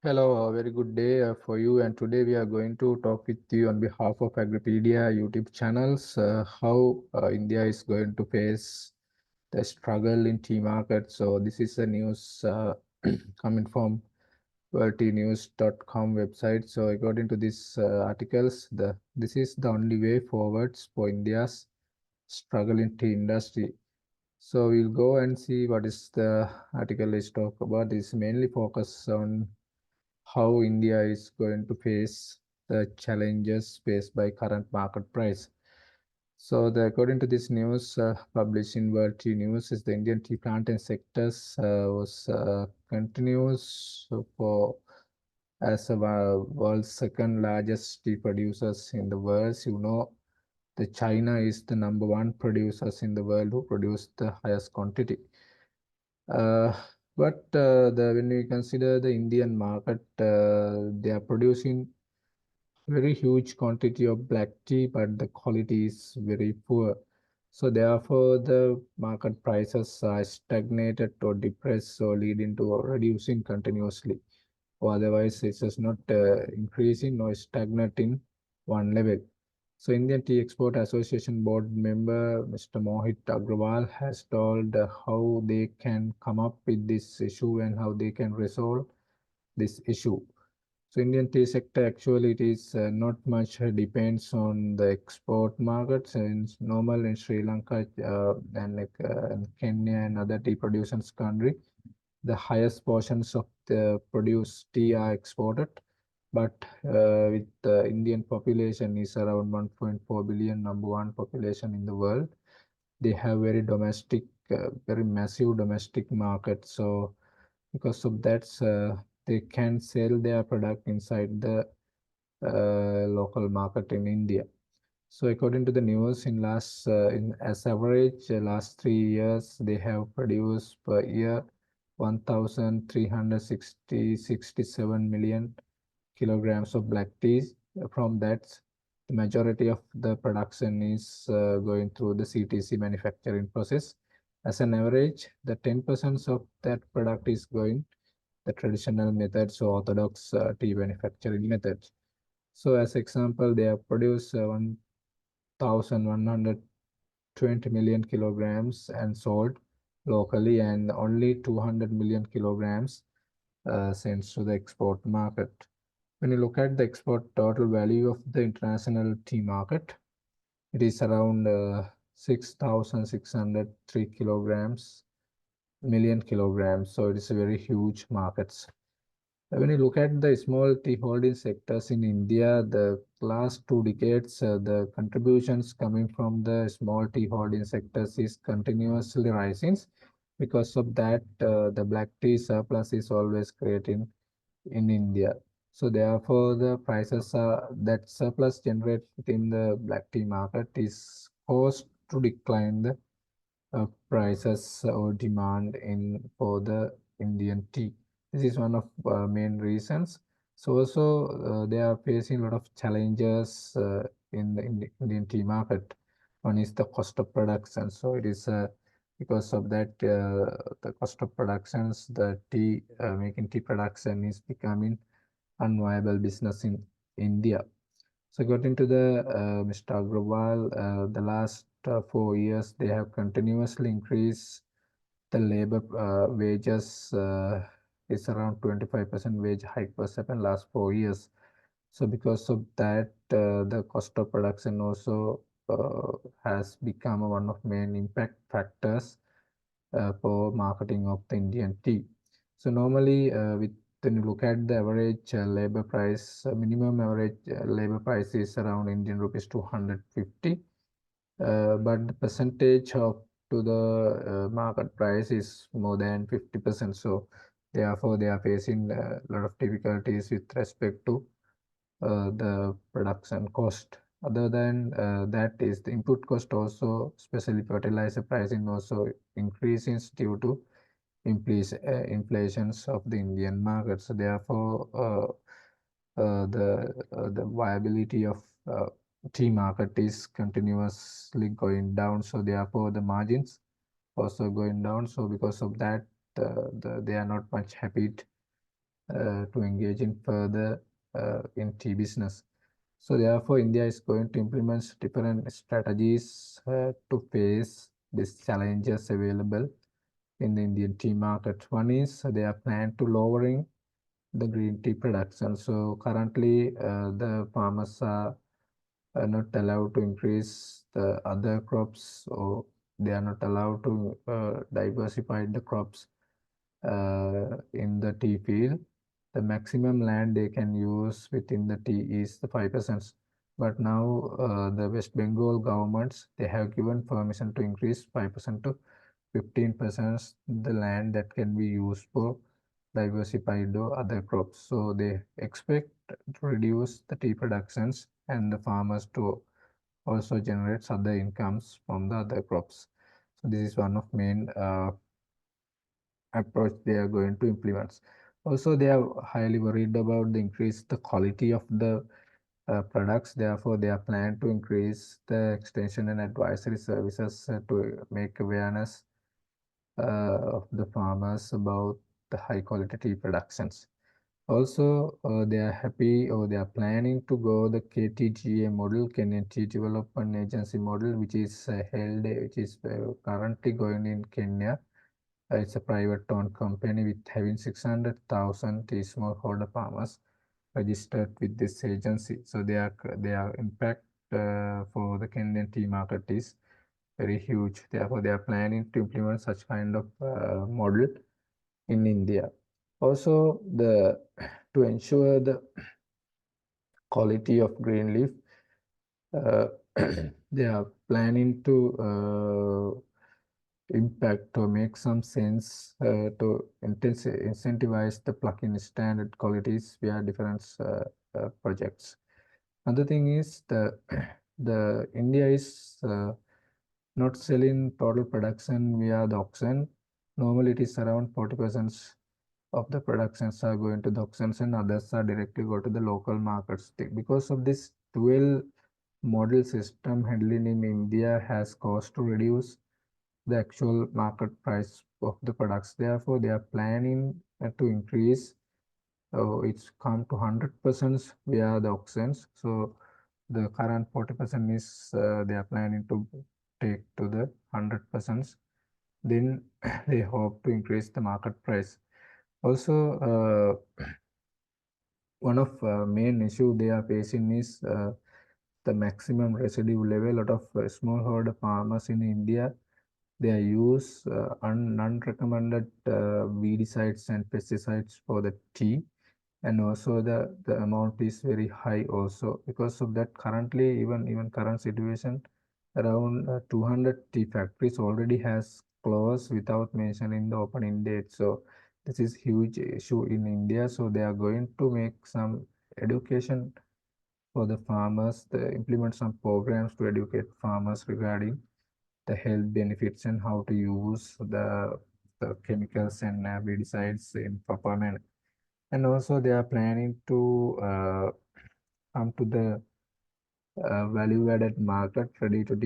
Hello, a very good day for you. And today we are going to talk with you on behalf of Agripedia YouTube channels how India is going to face the struggle in tea market. So this is a news coming from worldteanews.com website. So according to these articles, this is the only way forwards for India's struggle in tea industry. So we'll go and see what is the article is talk about. It's mainly focus on how India is going to face the challenges faced by current market price. So, according to this news published in World Tea News, is the Indian tea planting sectors was continues for as a world's second largest tea producers in the world. You know, the China is the number one producers in the world who produce the highest quantity. Uh, but when we consider the Indian market, they are producing very huge quantity of black tea, but the quality is very poor. So therefore, the market prices are stagnated or depressed, so leading to reducing continuously. Or otherwise, it is not increasing or stagnant in one level. So Indian Tea Export Association board member Mr. Mohit Agrawal has told how they can come up with this issue and how they can resolve this issue. So Indian tea sector actually it is not much depends on the export markets and normal in Sri Lanka and Kenya and other tea producing country. The highest portions of the produced tea are exported, but with the Indian population is around 1.4 billion, number one population in the world. They have very domestic, very massive domestic market. So because of that, they can sell their product inside the local market in India. So according to the news, in last in as average last 3 years, they have produced per year 1,367 million kilograms of black teas. From that, the majority of the production is going through the CTC manufacturing process. As an average, the 10% of that product is going the traditional methods, so orthodox tea manufacturing methods. So as example, they have produced 1,120 million kilograms and sold locally, and only 200 million kilograms sent to the export market. When you look at the export total value of the international tea market, it is around 6,603 kilograms, million kilograms. So it is a very huge market. When you look at the small tea holding sectors in India, the last 2 decades, the contributions coming from the small tea holding sectors is continuously rising. Because of that, the black tea surplus is always creating in India. So therefore, the prices are that surplus generated within the black tea market is caused to decline the prices or demand in for the Indian tea. This is one of main reasons. So also they are facing a lot of challenges in the Indian tea market. One is the cost of production. So it is because of that the cost of productions, the tea making tea production is becoming unviable business in India. So according to the Mr. Agrawal, the last 4 years they have continuously increased the labor wages is around 25% wage hike was happened last 4 years. So because of that, the cost of production also has become one of main impact factors for marketing of the Indian tea. So normally, with when you look at the average labor price, minimum average labor price is around Indian rupees 250, but the percentage of to the market price is more than 50%. So therefore, they are facing a lot of difficulties with respect to the production cost. Other than that is the input cost also, especially fertilizer pricing also increases due to inflations of the Indian market. So therefore, the viability of tea market is continuously going down. So therefore, the margins also going down. So because of that, they are not much happy to engage in further in tea business. So therefore, India is going to implement different strategies to face these challenges available in the Indian tea market. One is they are planned to lowering the green tea production. So currently, the farmers are not allowed to increase the other crops, or they are not allowed to diversify the crops in the tea field. The maximum land they can use within the tea is the 5%. But now the West Bengal governments, they have given permission to increase 5% to 15% the land that can be used for diversified or other crops. So they expect to reduce the tea productions and the farmers to also generate other incomes from the other crops. So this is one of main approach they are going to implement. Also, they are highly worried about the increase the quality of the products. Therefore, they are planning to increase the extension and advisory services to make awareness of the farmers about the high quality tea productions. Also, they are happy or they are planning to go the KTGA model, Kenyan Tea Development Agency model, which is which is currently going in Kenya. It's a private-owned company with having 600,000 tea smallholder farmers registered with this agency. So their impact for the Kenyan tea market is very huge. Therefore, they are planning to implement such kind of model in India. Also, the to ensure the quality of green leaf, uh, they are planning to impact or make some sense to incentivize the plug-in standard qualities via different projects. Another thing is the India is not selling total production via the auction. Normally, it is around 40% of the productions are going to the auctions and others are directly go to the local markets. Because of this dual model system handling in India has caused to reduce the actual market price of the products. Therefore, they are planning to increase. It's come to 100% via the auctions. So the current 40% is they are planning to take to the 100%. Then they hope to increase the market price. Also, one of main issue they are facing is the maximum residue level. A lot of smallholder farmers in India, they use unrecommended weedicides and pesticides for the tea, and also the amount is very high also. Because of that, currently even current situation, around 200 tea factories already has closed without mentioning the opening date. So this is huge issue in India. So they are going to make some education for the farmers, they implement some programs to educate farmers regarding the health benefits and how to use the chemicals and pesticides in proper manner. And also they are planning to come to the value-added market, ready to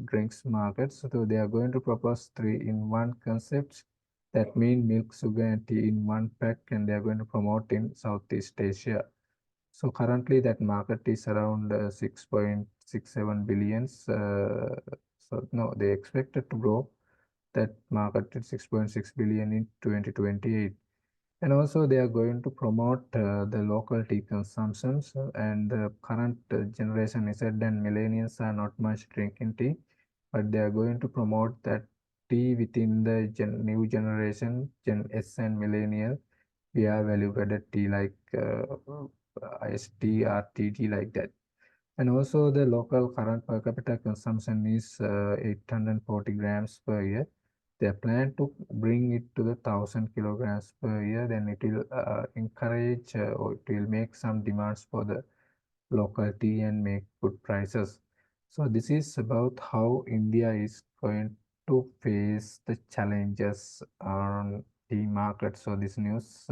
drinks markets. So they are going to propose three-in-one concepts. That mean milk, sugar, and tea in one pack, and they are going to promote in Southeast Asia. So currently that market is around 6.67 billions. So no, they expected to grow that market to 6.6 billion in 2028. And also they are going to promote the local tea consumptions, and the current generation Z and millennials are not much drinking tea, but they are going to promote that tea within the new generation, Gen S and millennial. We are value added tea like IST, RTT like that. And also the local current per capita consumption is 840 grams per year. They plan to bring it to the 1,000 kilograms per year. Then it will encourage or it will make some demands for the local tea and make good prices. So this is about how India is going to face the challenges on tea market. So this news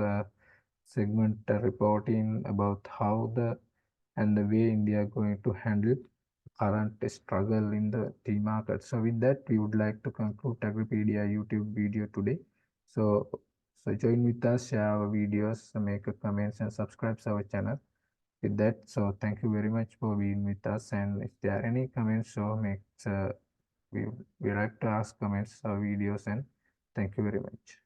segment reporting about how the and the way India are going to handle current struggle in the tea market. So with that, we would like to conclude Agripedia YouTube video today. So, So join with us, share our videos, make a comments and subscribe to our channel. With that, so thank you very much for being with us. And if there are any comments, so make we like to ask comments or videos. And thank you very much.